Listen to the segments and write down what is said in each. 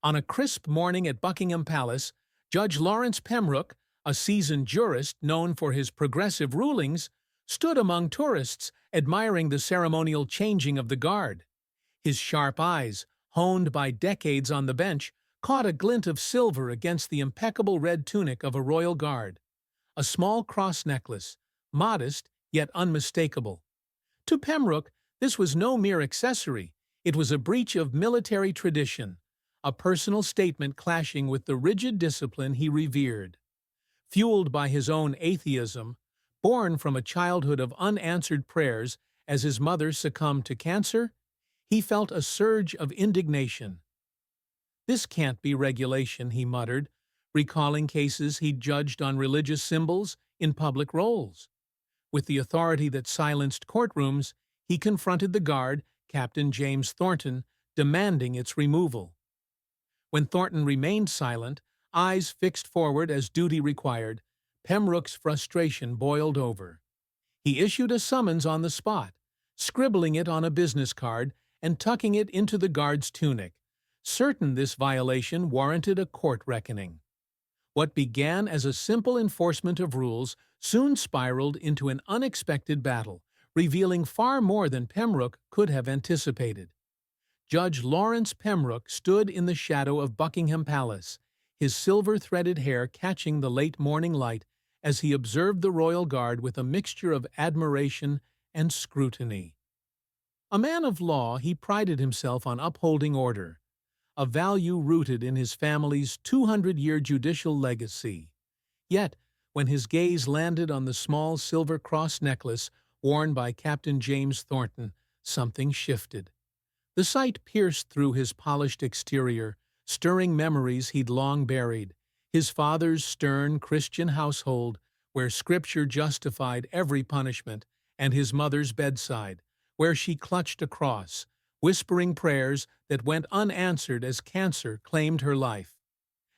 On a crisp morning at Buckingham Palace, Judge Lawrence Pembroke, a seasoned jurist known for his progressive rulings, stood among tourists admiring the ceremonial changing of the guard. His sharp eyes, honed by decades on the bench, caught a glint of silver against the impeccable red tunic of a royal guard. A small cross necklace, modest yet unmistakable. To Pembroke, this was no mere accessory. It was a breach of military tradition, a personal statement clashing with the rigid discipline he revered. Fueled by his own atheism, born from a childhood of unanswered prayers as his mother succumbed to cancer, he felt a surge of indignation. "This can't be regulation," he muttered, recalling cases he'd judged on religious symbols in public roles. With the authority that silenced courtrooms, he confronted the guard, Captain James Thornton, demanding its removal. When Thornton remained silent, eyes fixed forward as duty required, Pembroke's frustration boiled over. He issued a summons on the spot, scribbling it on a business card and tucking it into the guard's tunic, certain this violation warranted a court reckoning. What began as a simple enforcement of rules soon spiraled into an unexpected battle, revealing far more than Pembroke could have anticipated. Judge Lawrence Pembroke stood in the shadow of Buckingham Palace, his silver-threaded hair catching the late morning light as he observed the royal guard with a mixture of admiration and scrutiny. A man of law, he prided himself on upholding order, a value rooted in his family's 200-year judicial legacy. Yet, when his gaze landed on the small silver cross necklace worn by Captain James Thornton, something shifted. The sight pierced through his polished exterior, stirring memories he'd long buried, his father's stern Christian household, where Scripture justified every punishment, and his mother's bedside, where she clutched a cross, whispering prayers that went unanswered as cancer claimed her life.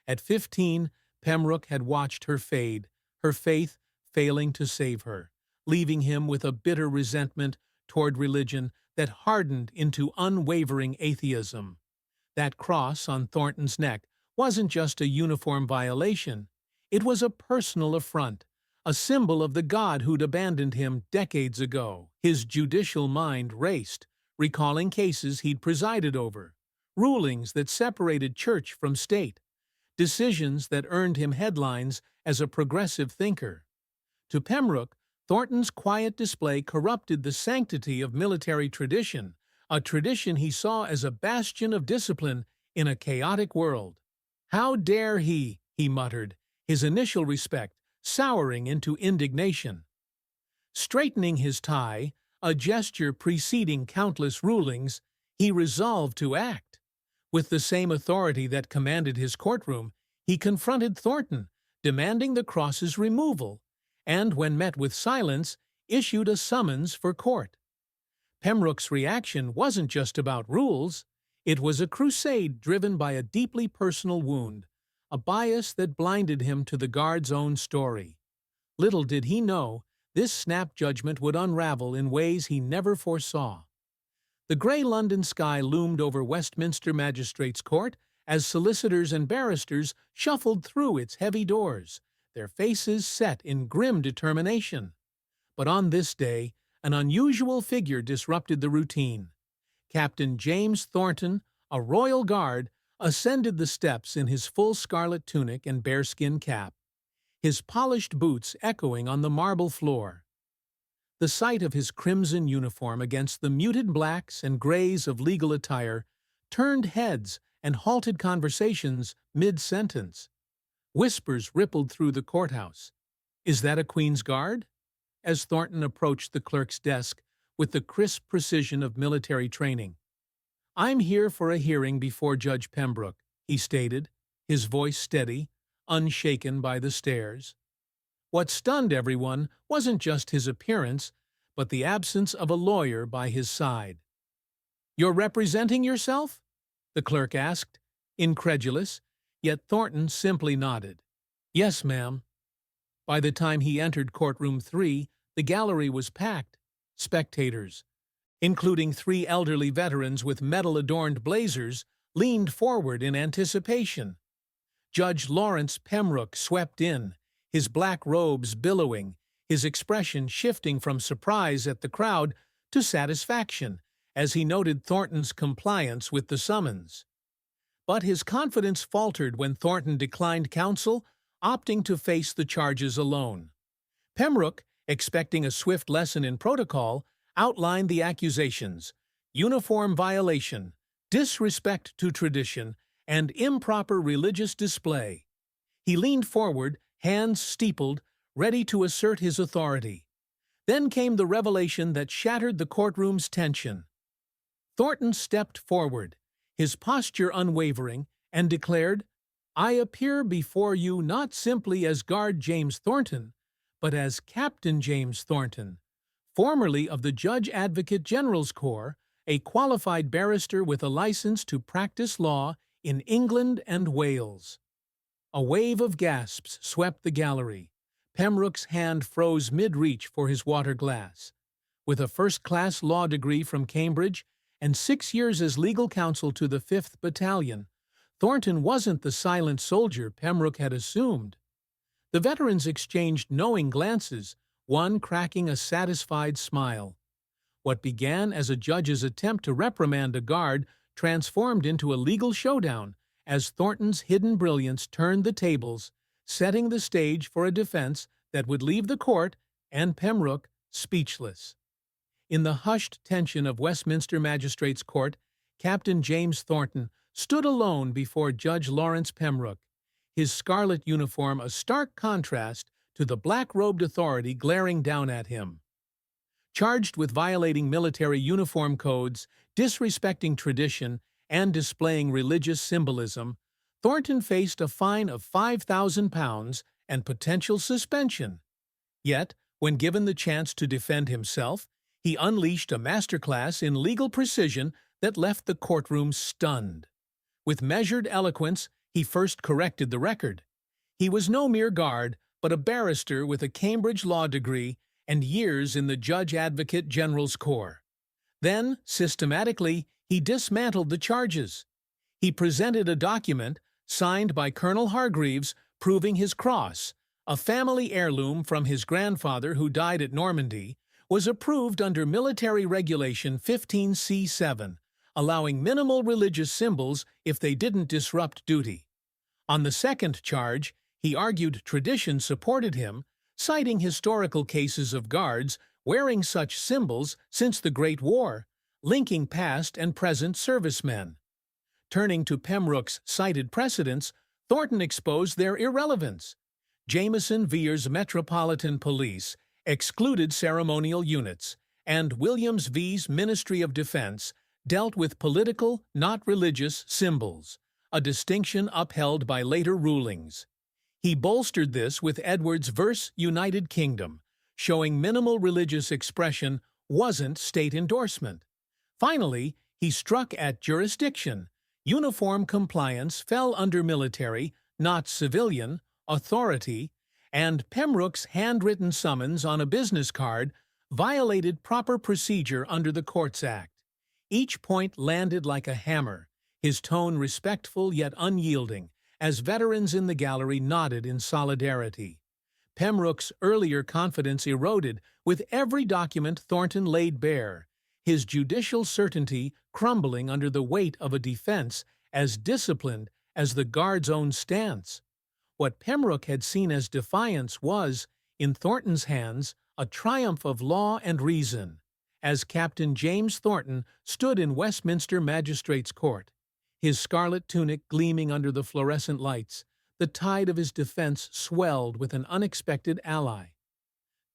At 15, Pembroke had watched her fade, her faith failing to save her, leaving him with a bitter resentment toward religion that hardened into unwavering atheism. That cross on Thornton's neck wasn't just a uniform violation. It was a personal affront, a symbol of the God who'd abandoned him decades ago. His judicial mind raced, recalling cases he'd presided over, rulings that separated church from state, decisions that earned him headlines as a progressive thinker. To Pembroke, Thornton's quiet display corrupted the sanctity of military tradition, a tradition he saw as a bastion of discipline in a chaotic world. "How dare he?" he muttered, his initial respect souring into indignation. Straightening his tie, a gesture preceding countless rulings, he resolved to act. With the same authority that commanded his courtroom, he confronted Thornton, demanding the cross's removal, and, when met with silence, issued a summons for court. Pembroke's reaction wasn't just about rules. It was a crusade driven by a deeply personal wound, a bias that blinded him to the guard's own story. Little did he know, this snap judgment would unravel in ways he never foresaw. The gray London sky loomed over Westminster Magistrates' Court as solicitors and barristers shuffled through its heavy doors, their faces set in grim determination. But on this day, an unusual figure disrupted the routine. Captain James Thornton, a royal guard, ascended the steps in his full scarlet tunic and bearskin cap, his polished boots echoing on the marble floor. The sight of his crimson uniform against the muted blacks and grays of legal attire turned heads and halted conversations mid-sentence. Whispers rippled through the courthouse. "Is that a Queen's Guard?" as Thornton approached the clerk's desk with the crisp precision of military training. "I'm here for a hearing before Judge Pembroke," he stated, his voice steady, unshaken by the stares. What stunned everyone wasn't just his appearance, but the absence of a lawyer by his side. "You're representing yourself?" the clerk asked, incredulous, yet Thornton simply nodded. "Yes, ma'am." By the time he entered courtroom 3, the gallery was packed. Spectators, including 3 elderly veterans with medal-adorned blazers, leaned forward in anticipation. Judge Lawrence Pembroke swept in, his black robes billowing, his expression shifting from surprise at the crowd to satisfaction as he noted Thornton's compliance with the summons. But his confidence faltered when Thornton declined counsel, opting to face the charges alone. Pembroke, expecting a swift lesson in protocol, outlined the accusations: uniform violation, disrespect to tradition, and improper religious display. He leaned forward, hands steepled, ready to assert his authority. Then came the revelation that shattered the courtroom's tension. Thornton stepped forward, his posture unwavering, and declared, "I appear before you not simply as Guard James Thornton, but as Captain James Thornton, formerly of the Judge Advocate General's Corps, a qualified barrister with a license to practice law in England and Wales." A wave of gasps swept the gallery. Pembroke's hand froze mid-reach for his water glass. With a first-class law degree from Cambridge and 6 years as legal counsel to the 5th Battalion, Thornton wasn't the silent soldier Pembroke had assumed. The veterans exchanged knowing glances, one cracking a satisfied smile. What began as a judge's attempt to reprimand a guard transformed into a legal showdown as Thornton's hidden brilliance turned the tables, setting the stage for a defense that would leave the court and Pembroke speechless. In the hushed tension of Westminster Magistrates' Court, Captain James Thornton stood alone before Judge Lawrence Pembroke, his scarlet uniform a stark contrast to the black-robed authority glaring down at him. Charged with violating military uniform codes, disrespecting tradition, and displaying religious symbolism, Thornton faced a fine of £5,000 and potential suspension. Yet, when given the chance to defend himself, he unleashed a masterclass in legal precision that left the courtroom stunned. With measured eloquence, he first corrected the record. He was no mere guard, but a barrister with a Cambridge law degree and years in the Judge Advocate General's Corps. Then, systematically, he dismantled the charges. He presented a document, signed by Colonel Hargreaves, proving his cross, a family heirloom from his grandfather who died at Normandy, was approved under Military Regulation 15C7, allowing minimal religious symbols if they didn't disrupt duty. On the second charge, he argued tradition supported him, citing historical cases of guards wearing such symbols since the Great War, linking past and present servicemen. Turning to Pembroke's cited precedents, Thornton exposed their irrelevance. Jameson V's Metropolitan Police excluded ceremonial units, and Williams V's Ministry of Defense dealt with political, not religious, symbols, a distinction upheld by later rulings. He bolstered this with Edwards v. United Kingdom, showing minimal religious expression wasn't state endorsement. Finally, he struck at jurisdiction. Uniform compliance fell under military, not civilian, authority, and Pembroke's handwritten summons on a business card violated proper procedure under the Courts Act. Each point landed like a hammer, his tone respectful yet unyielding, as veterans in the gallery nodded in solidarity. Pembroke's earlier confidence eroded with every document Thornton laid bare, his judicial certainty crumbling under the weight of a defense as disciplined as the guard's own stance. What Pembroke had seen as defiance was, in Thornton's hands, a triumph of law and reason. As Captain James Thornton stood in Westminster Magistrates' Court, his scarlet tunic gleaming under the fluorescent lights, the tide of his defense swelled with an unexpected ally.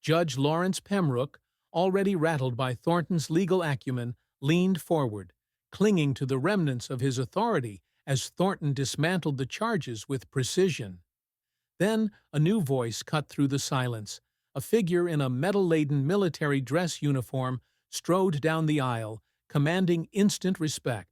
Judge Lawrence Pembroke, already rattled by Thornton's legal acumen, leaned forward, clinging to the remnants of his authority as Thornton dismantled the charges with precision. Then a new voice cut through the silence. A figure in a metal-laden military dress uniform strode down the aisle, commanding instant respect.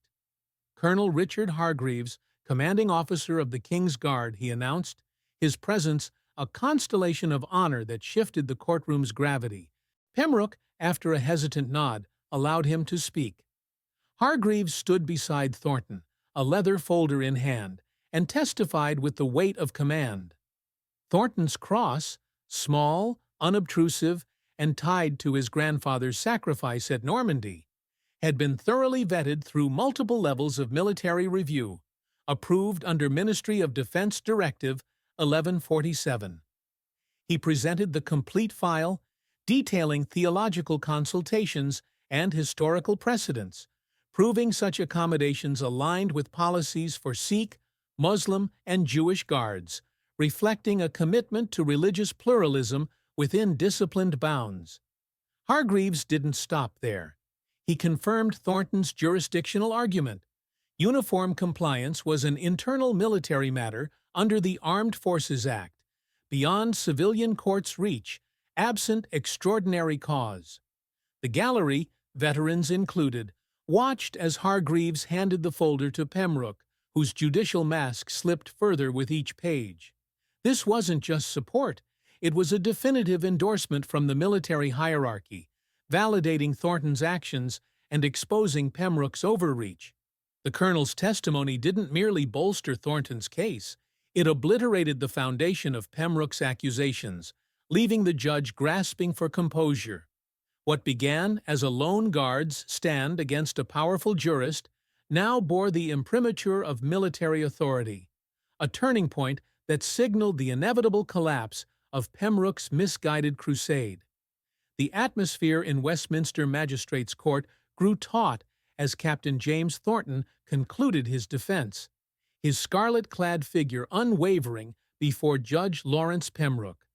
Colonel Richard Hargreaves, commanding officer of the King's Guard, he announced, his presence a constellation of honor that shifted the courtroom's gravity. Pembroke, after a hesitant nod, allowed him to speak. Hargreaves stood beside Thornton, a leather folder in hand, and testified with the weight of command. Thornton's cross, small, unobtrusive, and tied to his grandfather's sacrifice at Normandy, had been thoroughly vetted through multiple levels of military review, approved under Ministry of Defense Directive 1147. He presented the complete file, detailing theological consultations and historical precedents, proving such accommodations aligned with policies for Sikh, Muslim, and Jewish guards, reflecting a commitment to religious pluralism within disciplined bounds. Hargreaves didn't stop there. He confirmed Thornton's jurisdictional argument. Uniform compliance was an internal military matter under the Armed Forces Act, beyond civilian courts' reach, absent extraordinary cause. The gallery, veterans included, watched as Hargreaves handed the folder to Pembroke, whose judicial mask slipped further with each page. This wasn't just support, it was a definitive endorsement from the military hierarchy, validating Thornton's actions and exposing Pembroke's overreach. The colonel's testimony didn't merely bolster Thornton's case, it obliterated the foundation of Pembroke's accusations, leaving the judge grasping for composure. What began as a lone guard's stand against a powerful jurist now bore the imprimatur of military authority, a turning point that signaled the inevitable collapse of Pembroke's misguided crusade. The atmosphere in Westminster Magistrates' Court grew taut as Captain James Thornton concluded his defense, his scarlet-clad figure unwavering before Judge Lawrence Pembroke.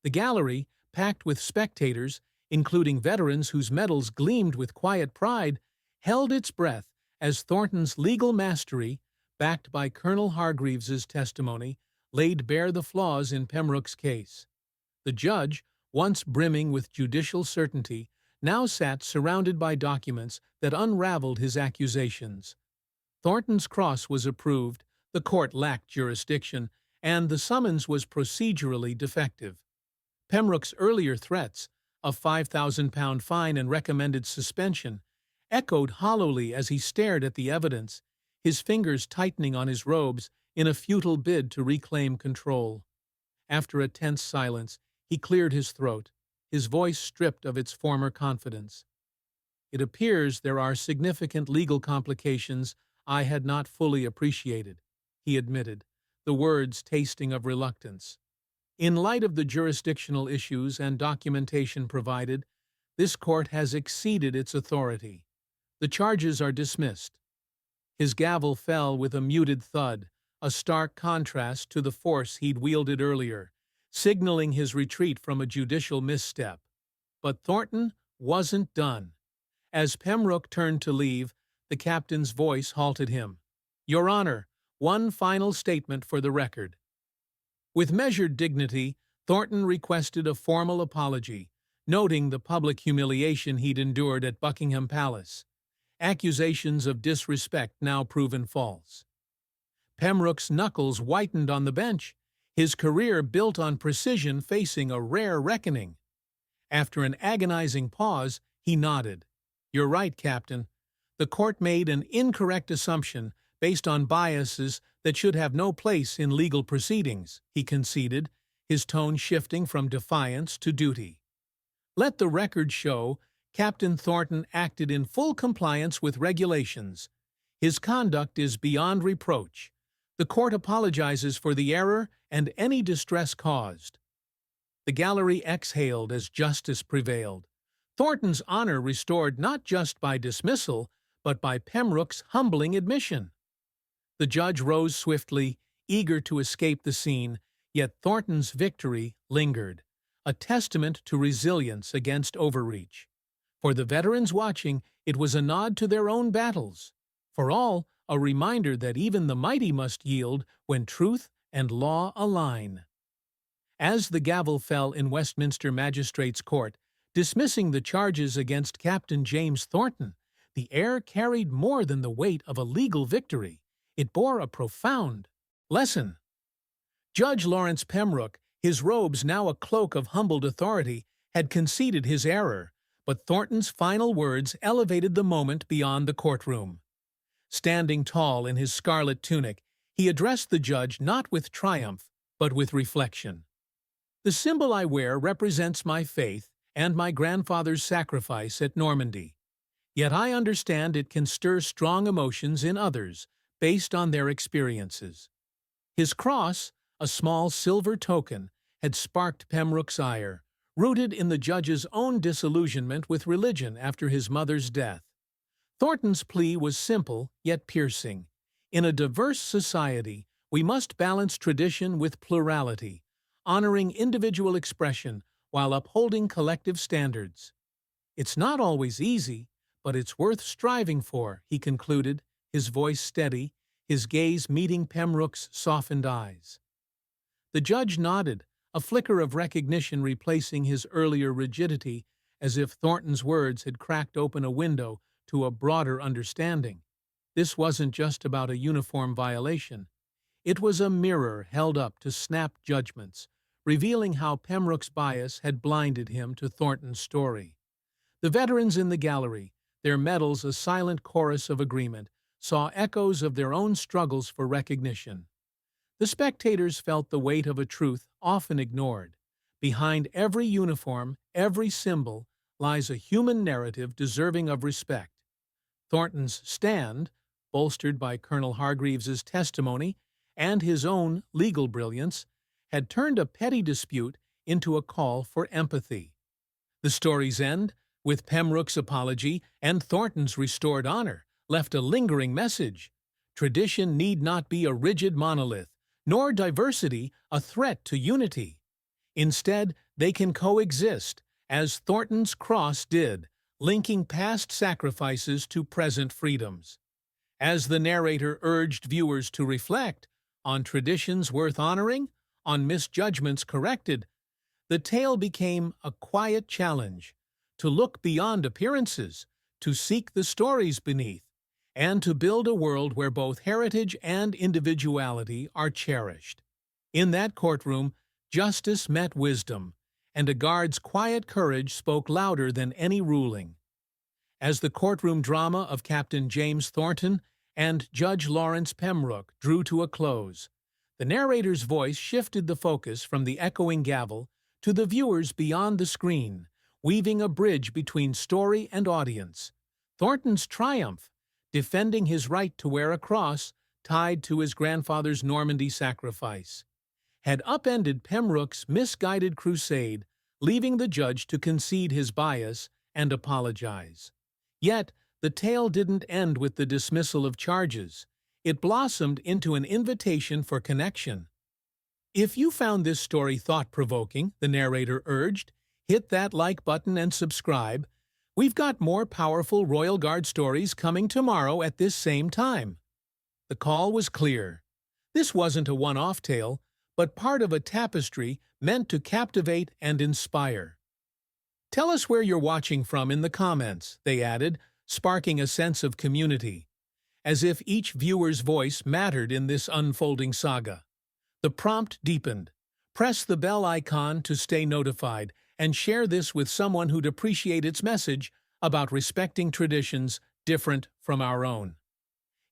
The gallery, packed with spectators, including veterans whose medals gleamed with quiet pride, held its breath as Thornton's legal mastery, backed by Colonel Hargreaves's testimony, laid bare the flaws in Pembroke's case. The judge, once brimming with judicial certainty, now sat surrounded by documents that unraveled his accusations. Thornton's cross was approved, the court lacked jurisdiction, and the summons was procedurally defective. Pembroke's earlier threats, a £5,000 fine and recommended suspension, echoed hollowly as he stared at the evidence, his fingers tightening on his robes in a futile bid to reclaim control. After a tense silence, he cleared his throat, his voice stripped of its former confidence. "It appears there are significant legal complications I had not fully appreciated," he admitted, the words tasting of reluctance. "In light of the jurisdictional issues and documentation provided, this court has exceeded its authority. The charges are dismissed." His gavel fell with a muted thud, a stark contrast to the force he'd wielded earlier, signaling his retreat from a judicial misstep. But Thornton wasn't done. As Pembroke turned to leave, the captain's voice halted him. "Your Honor, one final statement for the record." With measured dignity, Thornton requested a formal apology, noting the public humiliation he'd endured at Buckingham Palace, accusations of disrespect now proven false. Pembroke's knuckles whitened on the bench, his career built on precision facing a rare reckoning. After an agonizing pause, he nodded. "You're right, Captain. The court made an incorrect assumption based on biases that should have no place in legal proceedings," he conceded, his tone shifting from defiance to duty. "Let the record show Captain Thornton acted in full compliance with regulations. His conduct is beyond reproach. The court apologizes for the error and any distress caused." The gallery exhaled as justice prevailed. Thornton's honor restored not just by dismissal, but by Pembroke's humbling admission. The judge rose swiftly, eager to escape the scene, yet Thornton's victory lingered, a testament to resilience against overreach. For the veterans watching, it was a nod to their own battles. For all, a reminder that even the mighty must yield when truth and law align. As the gavel fell in Westminster Magistrates' Court, dismissing the charges against Captain James Thornton, the air carried more than the weight of a legal victory. It bore a profound lesson. Judge Lawrence Pembroke, his robes now a cloak of humbled authority, had conceded his error, but Thornton's final words elevated the moment beyond the courtroom. Standing tall in his scarlet tunic, he addressed the judge not with triumph, but with reflection. "The symbol I wear represents my faith and my grandfather's sacrifice at Normandy. Yet I understand it can stir strong emotions in others based on their experiences." His cross, a small silver token, had sparked Pembroke's ire, rooted in the judge's own disillusionment with religion after his mother's death. Thornton's plea was simple yet piercing. In a diverse society, we must balance tradition with plurality, honoring individual expression while upholding collective standards. "It's not always easy, but it's worth striving for," he concluded, his voice steady, his gaze meeting Pembroke's softened eyes. The judge nodded, a flicker of recognition replacing his earlier rigidity, as if Thornton's words had cracked open a window to a broader understanding. This wasn't just about a uniform violation. It was a mirror held up to snap judgments, revealing how Pembroke's bias had blinded him to Thornton's story. The veterans in the gallery, their medals a silent chorus of agreement, saw echoes of their own struggles for recognition. The spectators felt the weight of a truth often ignored. Behind every uniform, every symbol, lies a human narrative deserving of respect. Thornton's stand, bolstered by Colonel Hargreaves's testimony and his own legal brilliance, had turned a petty dispute into a call for empathy. The story's end, with Pembroke's apology and Thornton's restored honor, left a lingering message. Tradition need not be a rigid monolith, nor diversity a threat to unity. Instead, they can coexist, as Thornton's cross did, linking past sacrifices to present freedoms. As the narrator urged viewers to reflect on traditions worth honoring, on misjudgments corrected, the tale became a quiet challenge to look beyond appearances, to seek the stories beneath, and to build a world where both heritage and individuality are cherished. In that courtroom, justice met wisdom, and a guard's quiet courage spoke louder than any ruling. As the courtroom drama of Captain James Thornton and Judge Lawrence Pembroke drew to a close, the narrator's voice shifted the focus from the echoing gavel to the viewers beyond the screen, weaving a bridge between story and audience. Thornton's triumph, defending his right to wear a cross tied to his grandfather's Normandy sacrifice, had upended Pembroke's misguided crusade, leaving the judge to concede his bias and apologize. Yet, the tale didn't end with the dismissal of charges. It blossomed into an invitation for connection. If you found this story thought-provoking, the narrator urged, hit that like button and subscribe. We've got more powerful Royal Guard stories coming tomorrow at this same time. The call was clear. This wasn't a one-off tale, but part of a tapestry meant to captivate and inspire. Tell us where you're watching from in the comments, they added, sparking a sense of community, as if each viewer's voice mattered in this unfolding saga. The prompt deepened. Press the bell icon to stay notified, and share this with someone who'd appreciate its message about respecting traditions different from our own.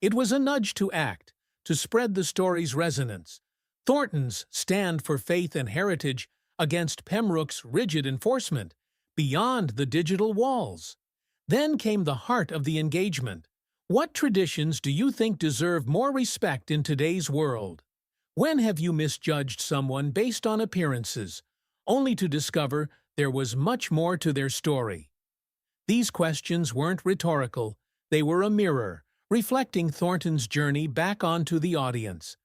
It was a nudge to act, to spread the story's resonance. Thornton's stand for faith and heritage against Pembroke's rigid enforcement, beyond the digital walls. Then came the heart of the engagement. What traditions do you think deserve more respect in today's world? When have you misjudged someone based on appearances, only to discover there was much more to their story? These questions weren't rhetorical. They were a mirror, reflecting Thornton's journey back onto the audience.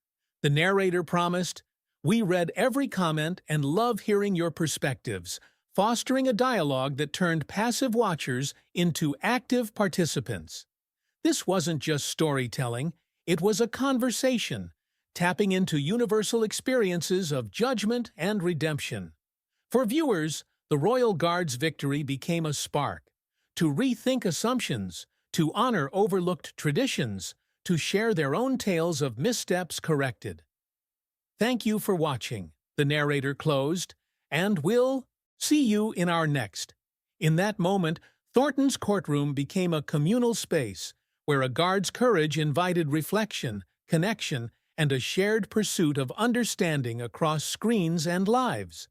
The narrator promised, "We read every comment and love hearing your perspectives," fostering a dialogue that turned passive watchers into active participants. This wasn't just storytelling, it was a conversation, tapping into universal experiences of judgment and redemption. For viewers, the Royal Guard's victory became a spark to rethink assumptions, to honor overlooked traditions, to share their own tales of missteps corrected. Thank you for watching, the narrator closed, and we'll see you in our next. In that moment, Thornton's courtroom became a communal space where a guard's courage invited reflection, connection, and a shared pursuit of understanding across screens and lives.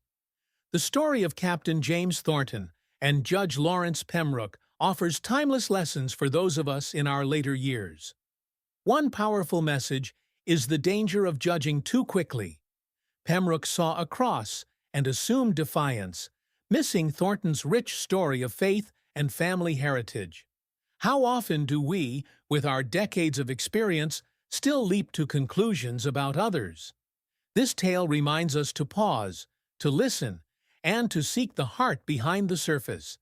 The story of Captain James Thornton and Judge Lawrence Pembroke offers timeless lessons for those of us in our later years. One powerful message is the danger of judging too quickly. Pembroke saw a cross and assumed defiance, missing Thornton's rich story of faith and family heritage. How often do we, with our decades of experience, still leap to conclusions about others? This tale reminds us to pause, to listen, and to seek the heart behind the surface,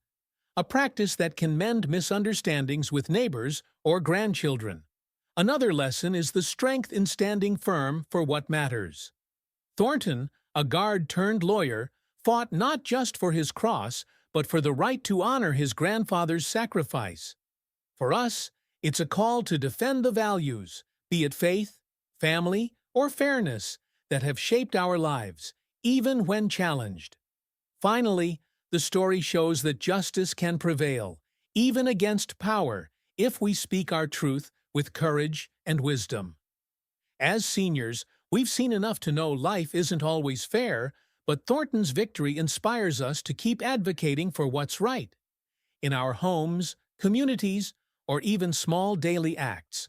a practice that can mend misunderstandings with neighbors or grandchildren. Another lesson is the strength in standing firm for what matters. Thornton, a guard-turned-lawyer, fought not just for his cross, but for the right to honor his grandfather's sacrifice. For us, it's a call to defend the values, be it faith, family, or fairness, that have shaped our lives, even when challenged. Finally, the story shows that justice can prevail, even against power, if we speak our truth with courage and wisdom. As seniors, we've seen enough to know life isn't always fair, but Thornton's victory inspires us to keep advocating for what's right. In our homes, communities, or even small daily acts.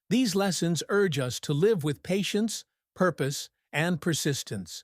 These lessons urge us to live with patience, purpose, and persistence,